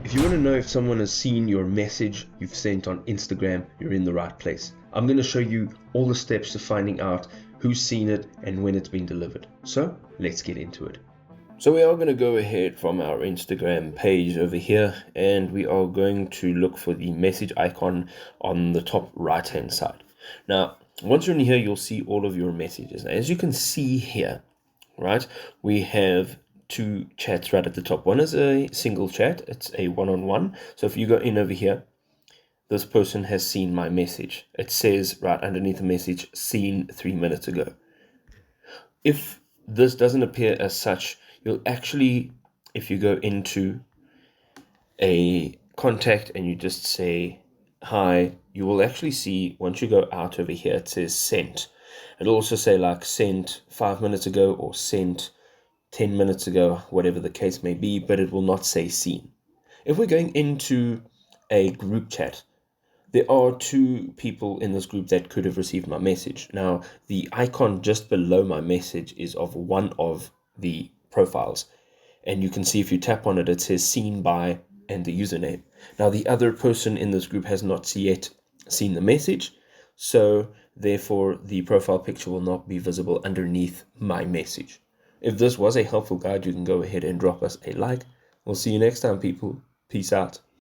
If you want to know if someone has seen your message you've sent on Instagram, you're in the right place. I'm going to show you all the steps to finding out who's seen it and when it's been delivered. So let's get into it. So we are going to go ahead from our Instagram page over here, and we are going to look for the message icon on the top right hand side. Now, once you're in here, you'll see all of your messages. Now, as you can see here, right, we have two chats right at the top. One is a single chat, it's a one-on-one. So if you go in over here, this person has seen my message. It says right underneath the message, seen 3 minutes ago. If this doesn't appear as such, you'll actually, if you go into a contact and you just say hi, you will actually see, once you go out over here, it says sent. It'll also say like sent 5 minutes ago or sent 10 minutes ago, whatever the case may be, but it will not say seen. If we're going into a group chat, there are two people in this group that could have received my message. Now, the icon just below my message is of one of the profiles. And you can see if you tap on it, it says seen by and the username. Now, the other person in this group has not yet seen the message. So therefore, the profile picture will not be visible underneath my message. If this was a helpful guide, you can go ahead and drop us a like. We'll see you next time, people. Peace out.